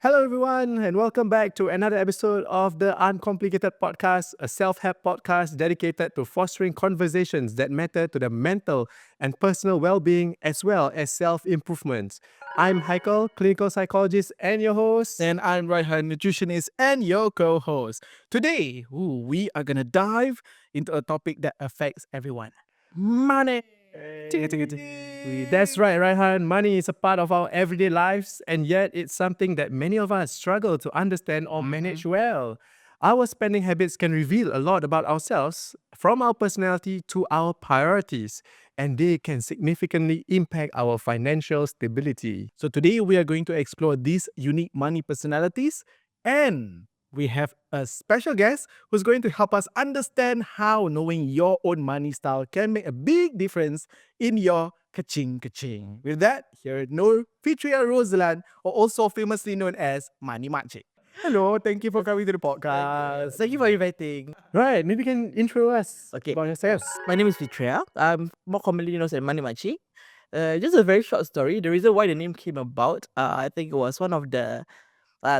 Hello, everyone, and welcome back to another episode of the Uncomplicated Podcast, a self-help podcast dedicated to fostering conversations that matter to the mental and personal well-being as well as self-improvements. I'm Haikal, clinical psychologist, and your host. And I'm Raihan, nutritionist and your co-host. Today, we are gonna dive into a topic that affects everyone: money. That's right, Raihan. Money is a part of our everyday lives, and yet it's something that many of us struggle to understand or manage well. Our spending habits can reveal a lot about ourselves, from our personality to our priorities, and they can significantly impact our financial stability. So today we are going to explore these unique money personalities, and we have a special guest who's going to help us understand how knowing your own money style can make a big difference in your kaching. With that, here Noor Fitria Rosalan, or also famously known as MoneyMakcik. Hello, thank you for coming to the podcast. Thank you for inviting. Right, maybe you can intro us Okay. about yourselves. My name is Fitria. I'm more commonly known as MoneyMakcik. Just a very short story. The reason why the name came about, I think it was one of the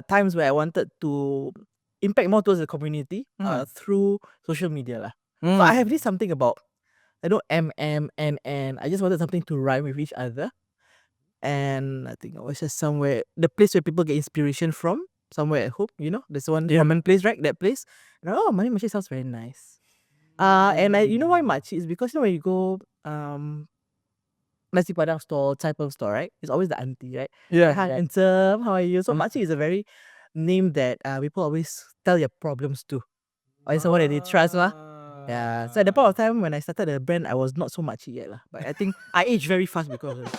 times where I wanted to impact more towards the community through social media. Lah. So I have this something about, N. I just wanted something to rhyme with each other. And I think I was just somewhere, the place where people get inspiration from, somewhere at home, there's one common place, right? That place. And MoneyMakcik sounds very nice. And you know why makcik is because when you go nasi padang store, Chai Peng store, right? It's always the auntie, right? Yeah. Hi, handsome. How are you? So makcik is a very name that people always tell your problems to, or it's someone that they trust, lah. Yeah. So at the point of time when I started the brand, I was not so makcik yet, lah. But I think I aged very fast because of it.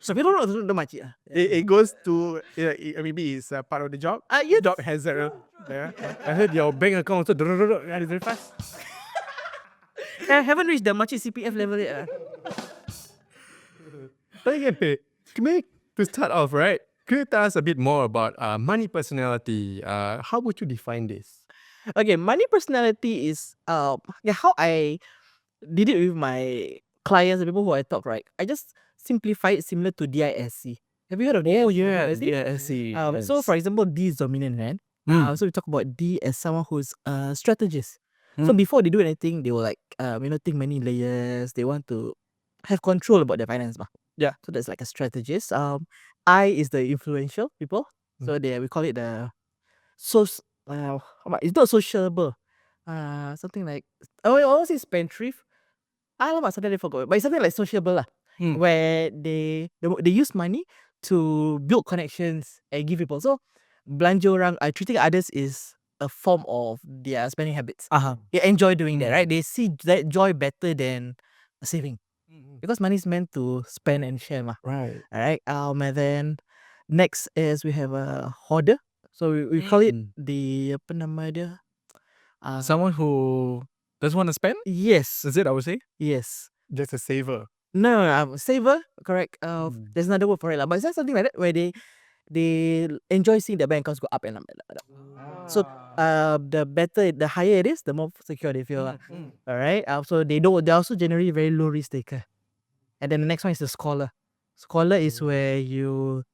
So people don't know the makcik, lah. It goes to maybe it's part of the job. Yes. Job hazard. Yeah. I heard your bank account also very fast. I haven't reached the makcik CPF level yet. Okay, to start off, right? Could you tell us a bit more about money personality? How would you define this? Okay, money personality is how I did it with my clients, the people who I talk, right? I just simplify it similar to DISC. Have you heard of DISC? Oh yeah, DISC. So for example, D is dominant, right? So we talk about D as someone who's a strategist. So before they do anything, they will think many layers. They want to have control about their finance. Yeah. So that's like a strategist. I is the influential people. So we call it the it's not sociable. Something like I always say spendthrift. Something I forgot. But it's something like sociable lah. Where they use money to build connections and give people. So belanja orang, treating others is a form of their spending habits. They enjoy doing that, right? They see that joy better than saving. Because money is meant to spend and share, mah. Right. Alright. And then next is we have a hoarder. So we call it the apa nama dia? Someone who doesn't want to spend? Yes. Is it, I would say? Yes. Just a saver. No, saver, correct. There's another word for it, but it's something like that where they enjoy seeing their bank accounts go up and up. So the higher it is, the more secure they feel. Alright. So they're also generally very low risk taker. And then the next one is the scholar. Scholar is where you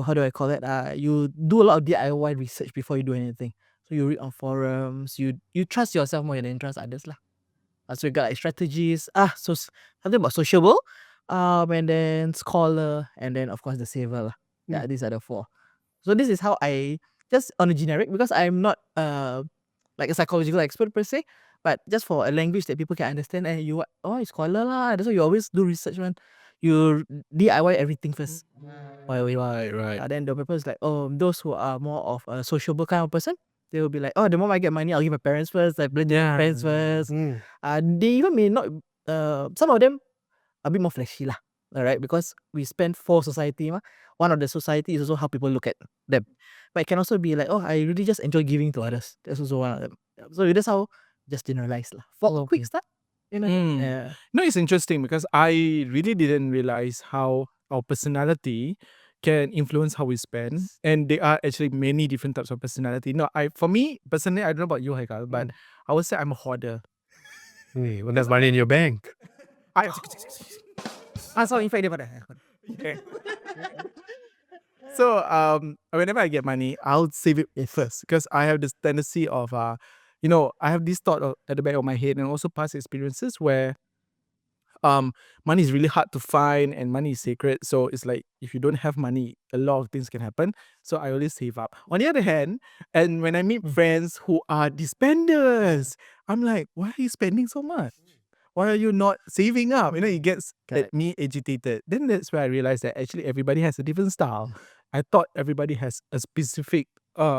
how do I call it? You do a lot of DIY research before you do anything. So you read on forums, you trust yourself more than trust others lah. So you got like strategies, so something about sociable, and then scholar, and then of course the saver lah. Yeah, these are the four. So this is how I just on a generic, because I'm not like a psychological expert per se, but just for a language that people can understand. And you scholar lah. That's why you always do research, man. You DIY everything first. Right. Then the people is like, those who are more of a sociable kind of person, they will be like, the moment I get money, I'll give my parents first. I blend my parents first. They even may not. Some of them a bit more flashy lah. Alright, because we spend for society. One of the society is also how people look at them. But it can also be like, I really just enjoy giving to others. That's also one of them. So that's how just generalize lah. For a quick start. Yeah. No, it's interesting because I really didn't realize how our personality can influence how we spend, and there are actually many different types of personality. No, for me personally, I don't know about you, Haikal, but I would say I'm a hoarder. When there's money in your bank. So in fact, So whenever I get money, I'll save it first because I have this tendency of I have this thought at the back of my head and also past experiences where money is really hard to find and money is sacred. So it's like if you don't have money, a lot of things can happen. So I always save up. On the other hand, and when I meet friends who are spenders, I'm like, why are you spending so much? Why are you not saving up? It gets me agitated. Then that's where I realized that actually everybody has a different style. I thought everybody has a specific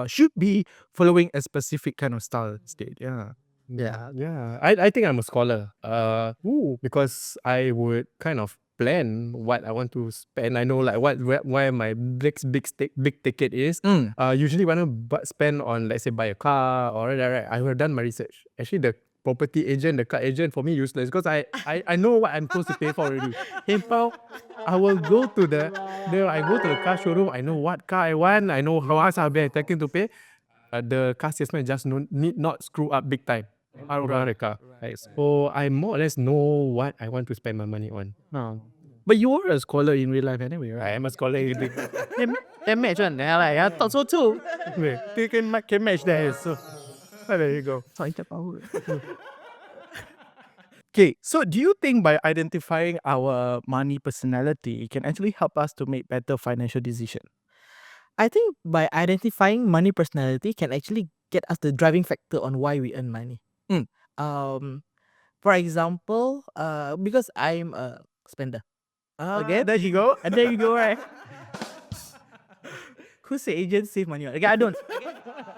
should be following a specific kind of style state. Yeah. Yeah. I think I'm a scholar. Because I would kind of plan what I want to spend. I know like where my big ticket is. Usually when I spend on, let's say, buy a car or right, I would have done my research. Actually, the property agent, the car agent for me useless because I know what I'm supposed to pay for already. I will go to I go to the car showroom. I know what car I want. I know how much I'll be expecting to pay. The car salesman just need not screw up big time around the car. Right? So I more or less know what I want to spend my money on. But you are a scholar in real life anyway, right? I am a scholar. Can match one. I thought so too. They can match that. So there you go. Okay, so do you think by identifying our money personality can actually help us to make better financial decisions? I think by identifying money personality can actually get us the driving factor on why we earn money. For example, because I'm a spender. Okay, There you go. and there you go, right? Who say agents save money? Okay, I don't.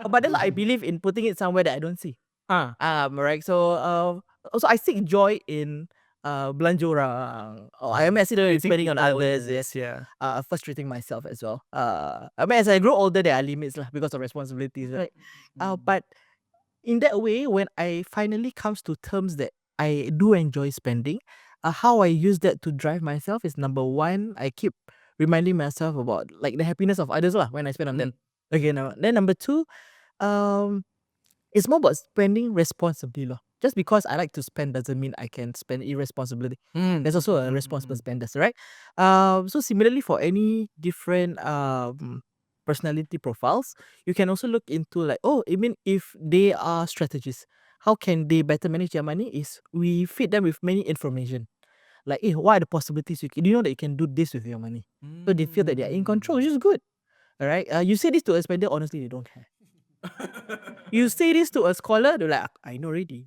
But then I believe in putting it somewhere that I don't see. Right. So also I seek joy in belanja orang. I am actually spending on others. Yes. Yeah. Frustrating myself as well. I mean, as I grow older, there are limits lah because of responsibilities, right? But in that way, when I finally comes to terms that I do enjoy spending, how I use that to drive myself is number one, I keep reminding myself about like the happiness of others lah when I spend on them. Okay, now then number two, it's more about spending responsibly lah. Just because I like to spend doesn't mean I can spend irresponsibly. There's also a responsible spenders, right? So similarly for any different personality profiles, you can also look into like, if they are strategists, how can they better manage their money? Is we feed them with many information. Like, what are the possibilities? Do you know that you can do this with your money? So they feel that they are in control, which is good. All right. You say this to a spender, honestly, they don't care. You say this to a scholar, they're like, I know already.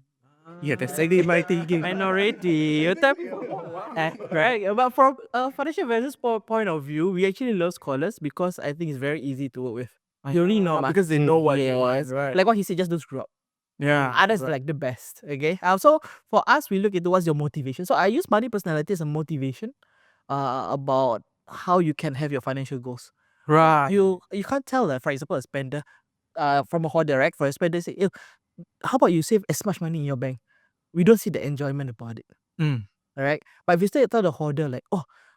Yeah, that's exactly my thinking. I know already. Right. But from a financial advisor's point of view, we actually love scholars because I think it's very easy to work with. You already know because they know what it was, right? Like what he said, just don't screw up. Yeah. Others are like the best. Okay. So for us, we look into what's your motivation. So I use money personality as a motivation about how you can have your financial goals. Right. You can't tell, for example, a spender from a hoarder, right? For a spender, say, how about you save as much money in your bank? We don't see the enjoyment about it. Alright? But if you stay tell the hoarder, like,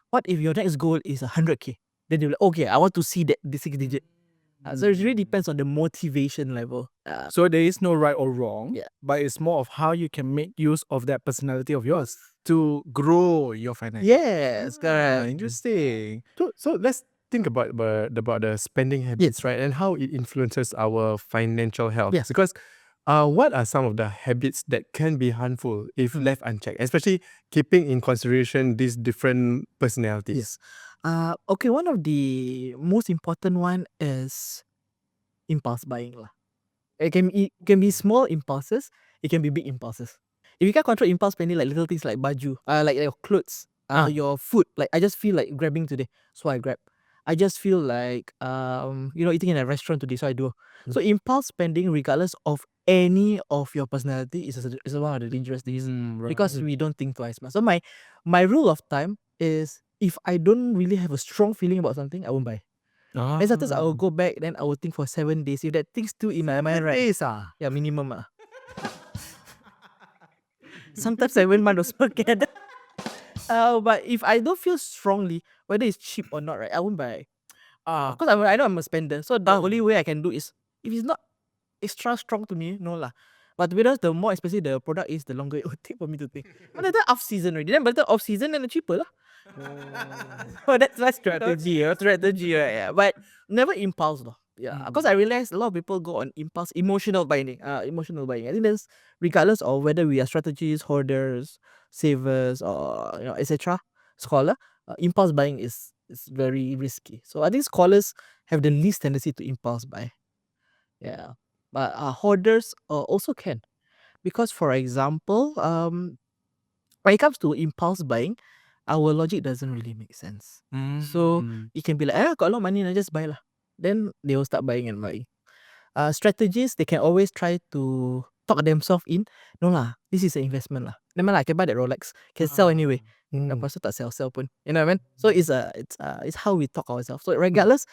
what if your next goal is 100k? Then you're like, okay, I want to see the 6 digit. So it really depends on the motivation level. So there is no right or wrong, Yeah. but it's more of how you can make use of that personality of yours to grow your finance. Yes, correct. Interesting. So let's think about the spending habits, right? And how it influences our financial health. Yes. Because what are some of the habits that can be harmful if left unchecked, especially keeping in consideration these different personalities? Okay, one of the most important one is impulse buying lah. It can be small impulses, it can be big impulses. If you can't control impulse spending, like little things like baju, like your clothes, your food, like I just feel like grabbing today, so I grab. I just feel like eating in a restaurant today, so I do. So impulse spending, regardless of any of your personality, is one of the dangerous things because we don't think twice. So my rule of thumb is if I don't really have a strong feeling about something, I won't buy. And sometimes I will go back, then I will think for 7 days. If that thing's still in my mind, right? 7 days, Yeah, minimum. Sometimes 7 months also can. But if I don't feel strongly whether it's cheap or not, right, I won't buy. Because I know I'm a spender. So the only way I can do is if it's not extra strong to me, no lah. But to be honest, the more expensive the product is, the longer it will take for me to think. But then off season already. Then by the time off season, then the cheaper lah. Oh, that's my strategy. Strategy, right? Yeah, but never impulse, though. Yeah, because I realized a lot of people go on impulse, emotional buying. Emotional buying. I think that's regardless of whether we are strategists, hoarders, savers, or etc. Scholar, impulse buying is very risky. So I think scholars have the least tendency to impulse buy. Yeah, but hoarders also can, because for example, when it comes to impulse buying, our logic doesn't really make sense. So it can be like, got a lot of money, I just buy lah. Then they will start buying and buying. Strategies, they can always try to talk themselves in. No lah, this is an investment lah. Never mind lah, I can buy that Rolex. Can sell anyway. Lepas tu tak sell pun. You know what I mean? So it's how we talk ourselves. So regardless,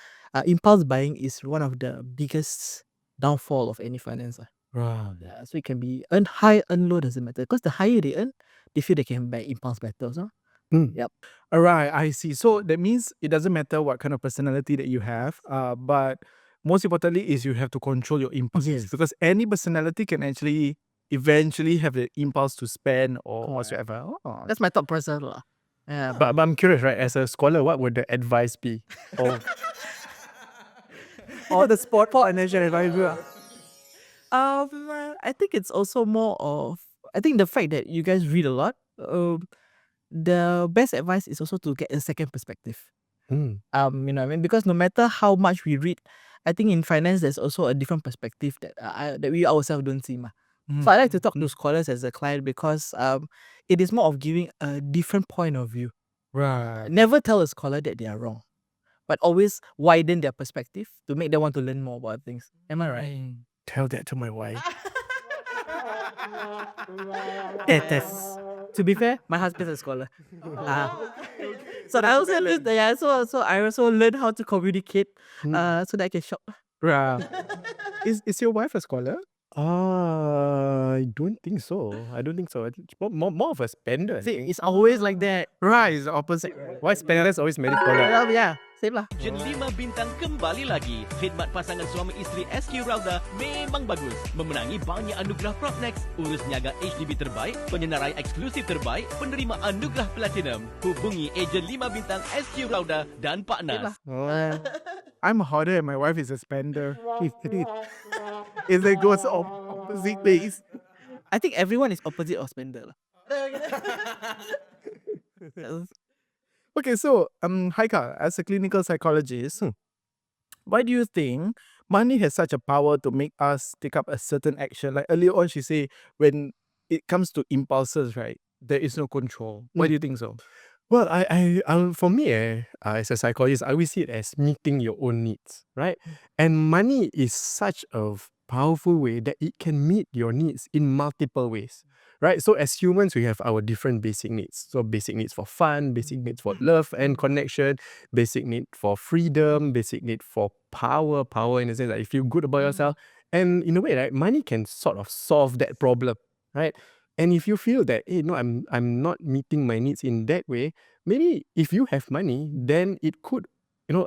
impulse buying is one of the biggest downfall of any finance lah. Right. Yeah, so it can be earn high, earn low, doesn't matter. Because the higher they earn, they feel they can buy impulse better. So Yep. Alright, I see. So that means it doesn't matter what kind of personality that you have, but most importantly is you have to control your impulses, Yes. because any personality can actually eventually have the impulse to spend or Correct. whatsoever. Oh, That's my thought process lah. Yeah. But I'm curious, right? As a scholar, what would the advice be? or the sport financial advisor. I think it's also more of, I think the fact that you guys read a lot, the best advice is also to get a second perspective. You know what I mean? Because no matter how much we read, I think in finance there's also a different perspective that that we ourselves don't see. So I like to talk to scholars as a client because it is more of giving a different point of view. Right. Never tell a scholar that they are wrong, but always widen their perspective to make them want to learn more about things. Am I right? Tell that to my wife. To be fair, my husband's a scholar. So I also learned, so I also learned how to communicate so that I can shop. Right. Is your wife a scholar? I don't think so. It's more of a spender. See, it's always like that. Right, it's the opposite. Why spenders always marry scholar? Yeah, same lah. Jen 5 bintang kembali lagi. Khidmat pasangan suami isteri SQ Rauda memang bagus. Memenangi banyak anugerah Propnex, urus niaga HDB terbaik, penyenarai eksklusif terbaik, penerima anugerah Platinum. Hubungi ejen 5 bintang SQ Rauda dan Pak Nas. I'm a hoarder and my wife is a spender. Is it goes opposite ways? I think everyone is opposite of spender lah. Okay, so Haikal, as a clinical psychologist, why do you think money has such a power to make us take up a certain action? Like earlier on, she said when it comes to impulses, right, there is no control. Why do you think so? Well, for me, as a psychologist, I always see it as meeting your own needs, right? And money is such a powerful way that it can meet your needs in multiple ways, right? So as humans, we have our different basic needs. So basic needs for fun, basic needs for love and connection, basic need for freedom, basic need for power in the sense that you feel good about yourself. And in a way, right, money can sort of solve that problem, right? And if you feel that, hey, no, I'm not meeting my needs in that way, maybe if you have money, then it could,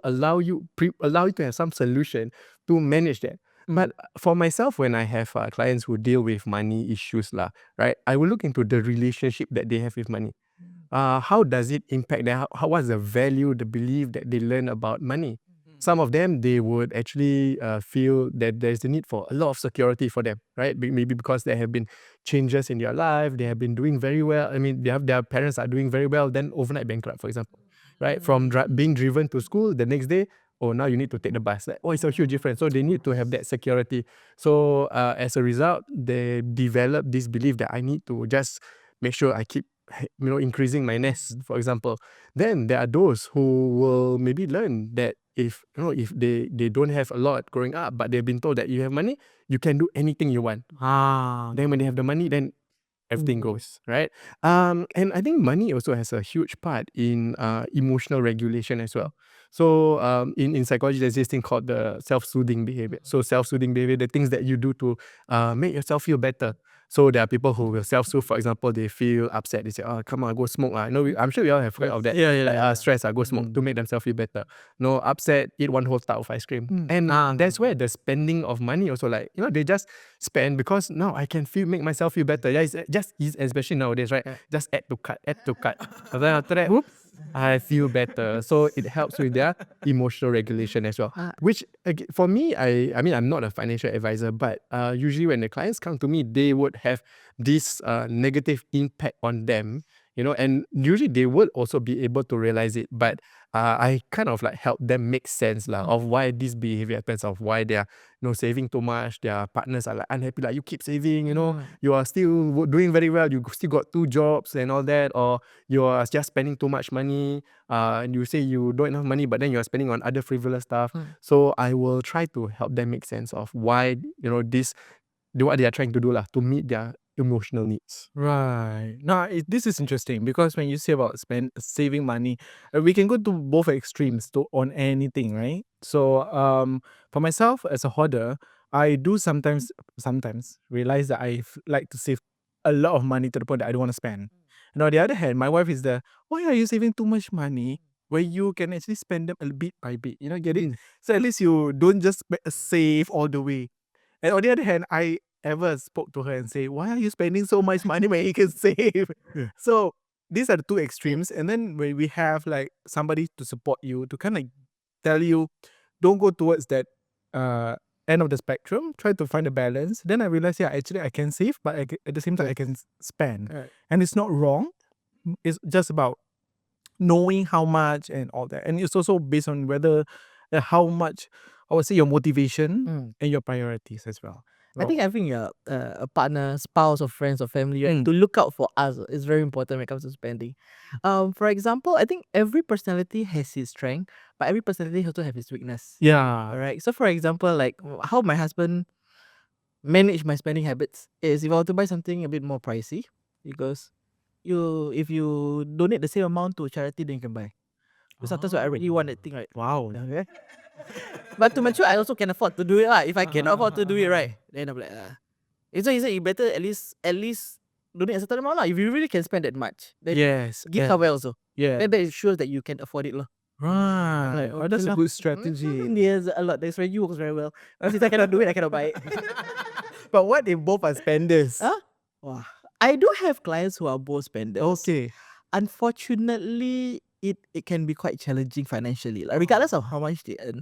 allow you to have some solution to manage that. But for myself, when I have clients who deal with money issues, right, I will look into the relationship that they have with money. How does it impact them? What's the value, the belief that they learn about money? Some of them, they would actually feel that there's a need for a lot of security for them, right? Maybe because there have been changes in their life, they have been doing very well. I mean, their parents are doing very well, then overnight bankrupt, for example, right? From being driven to school, the next day, now you need to take the bus. It's a huge difference. So they need to have that security. So as a result, they develop this belief that I need to just make sure I keep increasing my nest, for example. Then there are those who will maybe learn that if they don't have a lot growing up, but they've been told that you have money, you can do anything you want. Then when they have the money, then everything goes, right? And I think money also has a huge part in emotional regulation as well. So in psychology, there's this thing called the self-soothing behavior. So self-soothing behavior, the things that you do to make yourself feel better. So there are people who will self-soothe. For example, they feel upset. They say, come on, go smoke. I'm sure we all have heard of that. Stress, go smoke to make themselves feel better. No, upset, eat one whole tub of ice cream. And that's where the spending of money also they just spend because now I can make myself feel better. Yeah, it's just easy, especially nowadays, right? Just add to cart. And then after that, whoop, I feel better. So it helps with their emotional regulation as well. Which for me, I mean, I'm not a financial advisor, but usually when the clients come to me, they would have this negative impact on them, and usually they would also be able to realize it. But I kind of like help them make sense of why this behavior happens, of why they are saving too much. Their partners are like unhappy, like you keep saving, you are still doing very well, you still got 2 jobs and all that, or you are just spending too much money, and you say you don't have enough money, but then you are spending on other frivolous stuff. So I will try to help them make sense of why what they are trying to do to meet their emotional needs. Right. Now, this is interesting because when you say about saving money, we can go to both extremes on anything, right? So, for myself as a hoarder, I do sometimes realize that I like to save a lot of money to the point that I don't want to spend. And on the other hand, my wife is why are you saving too much money where you can actually spend them a bit by bit? Get it? So at least you don't just save all the way. And on the other hand, I ever spoke to her and say, why are you spending so much money when you can save? So these are the two extremes. And then when we have like somebody to support you, to kind of tell you, don't go towards that end of the spectrum, try to find a balance. Then I realized, actually I can save, but at the same time I can spend. Right. And it's not wrong. It's just about knowing how much and all that. And it's also based on whether how much, I would say, your motivation and your priorities as well. I think having a partner, spouse, or friends or family to look out for us is very important when it comes to spending. For example, I think every personality has his strength, but every personality also has its weakness. Yeah. Alright. So for example, like how my husband manage my spending habits is if I want to buy something a bit more pricey, because if you donate the same amount to charity, then you can buy. But sometimes I really want that thing, right? Wow. Okay. But to mature, I also can afford to do it. If I cannot afford to do it, right, then I'm like, So he said you better at least donate a certain amount. If you really can spend that much, then Yes. give somewhere also. Yeah. Then that ensures that you can afford it. Right. Like, That's okay a lah. good strategy. Yes, a lot. That's why you works very well. Since I cannot do it, I cannot buy it. But what if both are spenders? Wow. I do have clients who are both spenders. Okay. Unfortunately, it can be quite challenging financially, regardless of how much they earn.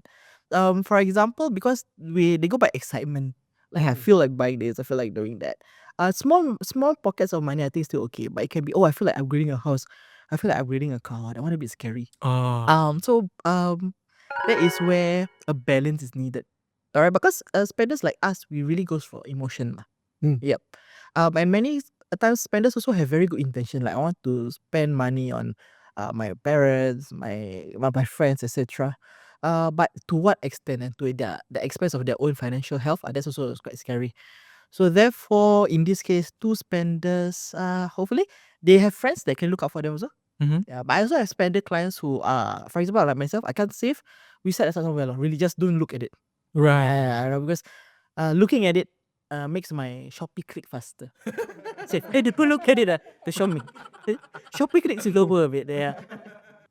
For example, because they go by excitement. Like I feel like buying this, I feel like doing that. Small pockets of money I think still okay, but it can be I feel like upgrading a house, I feel like upgrading a car. That one a bit scary. So that is where a balance is needed. Alright, because spenders like us, we really goes for emotion. Yep. And many times spenders also have very good intention. Like I want to spend money on my parents, my friends, etc. But to what extent and to the expense of their own financial health, that's also quite scary. So therefore, in this case, two spenders, hopefully they have friends that can look out for them also. Yeah, but I also have spender clients who are, for example, like myself, I can't save. We set aside somewhere, really just don't look at it. Right. Yeah, because looking at it makes my Shopee click faster. Say, hey, don't look at it. They show me. Shopee clicks slower a bit. Yeah.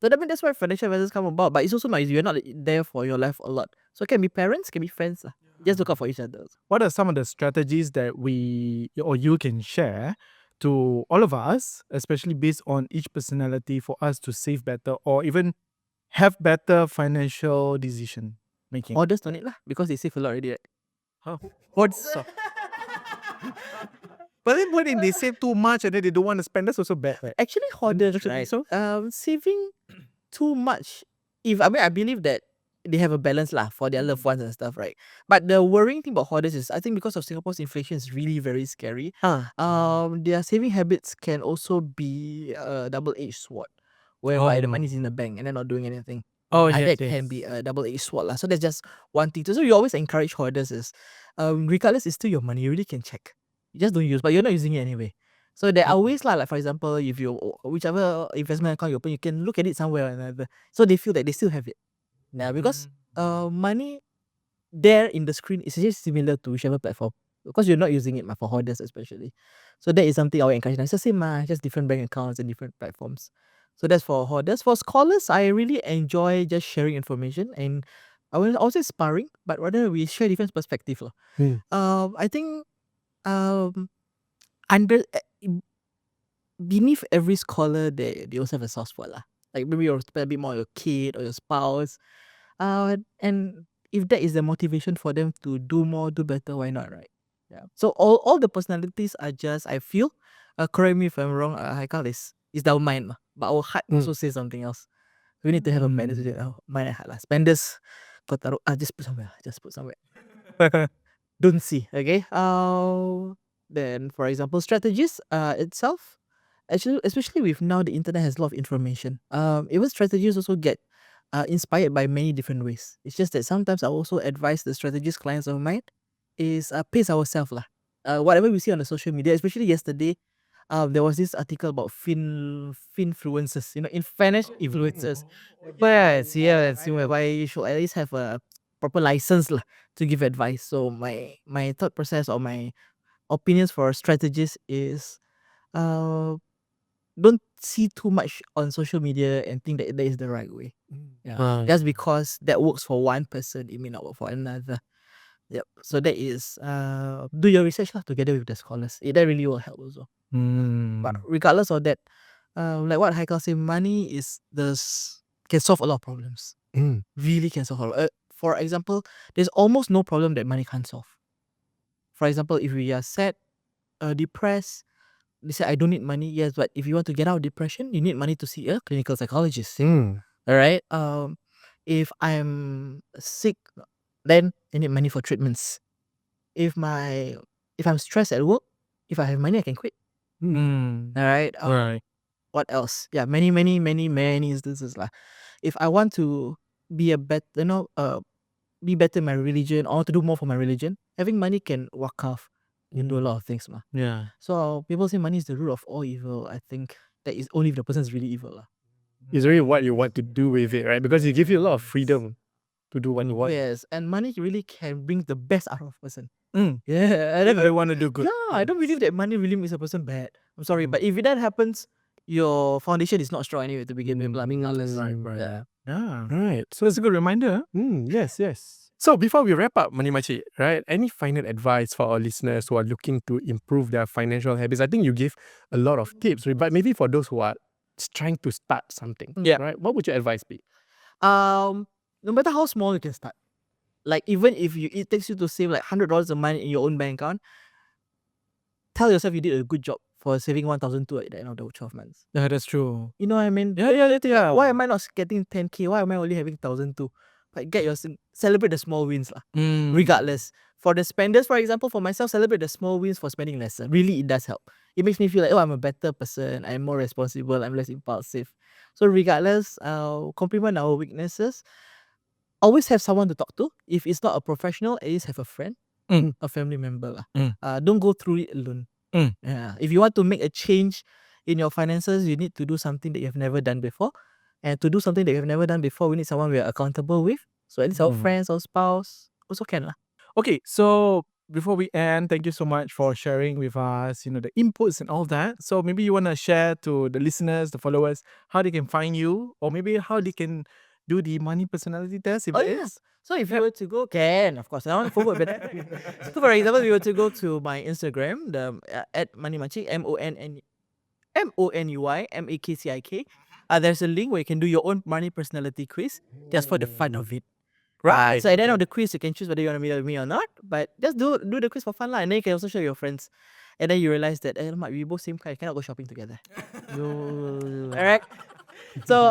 So that's why financial advisors come about. But it's also not easy. You're not there for your life a lot. So it can be parents, can be friends. Just look out for each other. What are some of the strategies that we or you can share to all of us, especially based on each personality, for us to save better or even have better financial decision making? Orders don't need lah, because they save a lot already, right? Huh? Orders. But then what if they save too much and then they don't want to spend? That's also bad, right? Actually, hoarders, Don't you right? think so? Saving too much. I believe that they have a balance lah for their loved ones and stuff, right? But the worrying thing about hoarders is, I think because of Singapore's inflation is really very scary. Their saving habits can also be a double-edged sword, whereby the money is in the bank and they're not doing anything. That can be a double-edged sword lah. So that's just one thing. So you always encourage hoarders is, regardless, it's still your money. You really can check. You just don't use, but you're not using it anyway. So there are ways like for example, if you whichever investment account you open, you can look at it somewhere or another. So they feel that they still have it. Now because money there in the screen is just similar to whichever platform. Because you're not using it for hoarders especially. So that is something I would encourage. It's the same, just different bank accounts and different platforms. So that's for hoarders. For scholars, I really enjoy just sharing information, and I will also sparring, but rather we share different perspective. I think under beneath every scholar they also have a soft spot lah. Like maybe you'll spend a bit more on your kid or your spouse. And if that is the motivation for them to do more, do better, why not, right? Yeah. So all the personalities are just, I feel, correct me if I'm wrong, Haikal, is our mind lah. But our heart also says something else. We need to have a mind and heart lah. Spenders, kau taruh, just put somewhere. Just put somewhere. Don't see, okay? Then, for example, strategies itself, actually, especially with now the internet has a lot of information. Even strategies also get inspired by many different ways. It's just that sometimes I also advise the strategist clients of mine is pace ourselves lah. Whatever we see on the social media, especially yesterday, there was this article about finfluencers, in financial influencers. But yes, whereby you should at least have a proper license lah to give advice. So my thought process or my opinions for strategists is don't see too much on social media and think that is the right way. Yeah. Just because that works for one person, it may not work for another. Yep. So that is do your research lah together with the scholars. That really will help also. But regardless of that, like what Haikal said, money can solve a lot of problems. Really can solve a lot. For example, there's almost no problem that money can't solve. For example, if we are sad, depressed, they say I don't need money. Yes, but if you want to get out of depression, you need money to see a clinical psychologist. Alright. If I'm sick, then I need money for treatments. If I'm stressed at work, if I have money, I can quit. Alright. Right. What else? Yeah, many instances lah. If I want to be a better, be better in my religion or to do more for my religion, having money can wakaf. You can do a lot of things lah. Yeah. So people say money is the root of all evil. I think that is only if the person is really evil lah. It's really what you want to do with it, right? Because it gives you a lot of freedom to do what you want. Yes, and money really can bring the best out of a person. Mm. Yeah, If they want to do good. yeah, I don't believe that money really makes a person bad. I'm sorry, but if that happens, your foundation is not strong anyway to begin with. I mean, unless Right. yeah. Yeah. Right. So it's a good reminder. Yes. So before we wrap up, MoneyMakcik, right? Any final advice for our listeners who are looking to improve their financial habits? I think you give a lot of tips, right? But maybe for those who are trying to start something, Yeah. right? What would your advice be? No matter how small you can start, like even if it takes you to save like $100 a month in your own bank account, tell yourself you did a good job for saving 1,200 at the end of the 12 months. Yeah, that's true. You know what I mean? Yeah. Why am I not getting 10K? Why am I only having 1,200? But celebrate the small wins lah. Regardless. For the spenders, for example, for myself, celebrate the small wins for spending lesser. Really, it does help. It makes me feel like, I'm a better person. I'm more responsible. I'm less impulsive. So regardless, compliment our weaknesses. Always have someone to talk to. If it's not a professional, at least have a friend, a family member lah. Don't go through it alone. Yeah. If you want to make a change in your finances, you need to do something that you have never done before. And to do something that you have never done before, we need someone we are accountable with. So at least our friends, our spouse, also can lah. Okay, so before we end, thank you so much for sharing with us, the inputs and all that. So maybe you want to share to the listeners, the followers, how they can find you, or maybe how they can do the money personality test if there is. So if you were to go, of course. I want to forward better. So for example, you were to go to my Instagram, the at MoneyMakcik, MoneyMakcik. There's a link where you can do your own money personality quiz just for the fun of it. Right. So at the end of the quiz, you can choose whether you want to meet with me or not. But just do the quiz for fun lah. And then you can also show your friends. And then you realize that we both same car, cannot go shopping together. Alright. So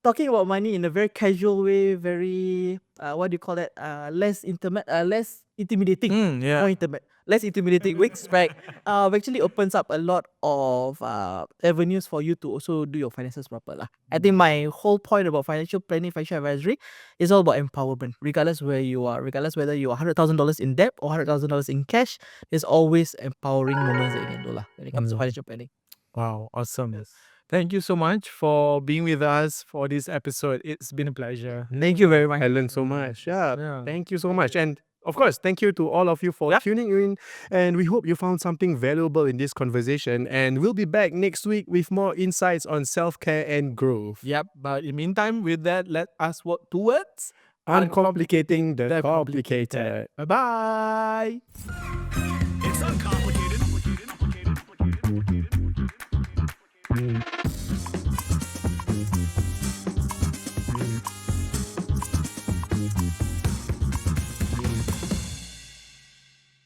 talking about money in a very casual way, very what do you call that? Less intimate, less intimidating. Yeah. More intimate. Less intimidating weeks, right? Actually opens up a lot of avenues for you to also do your finances proper lah. I think my whole point about financial planning, financial advisory is all about empowerment. Regardless where you are, regardless whether you are $100,000 in debt or $100,000 in cash, there's always empowering moments that you can do lah when it comes to financial planning. Wow, awesome. Thank you so much for being with us for this episode. It's been a pleasure. Thank you very much. I learned so much. Yeah. Thank you so much. And of course, thank you to all of you for tuning in. And we hope you found something valuable in this conversation. And we'll be back next week with more insights on self-care and growth. Yep, but in the meantime, with that, let us work towards Uncomplicating the complicated. Bye-bye. It's uncomplicated.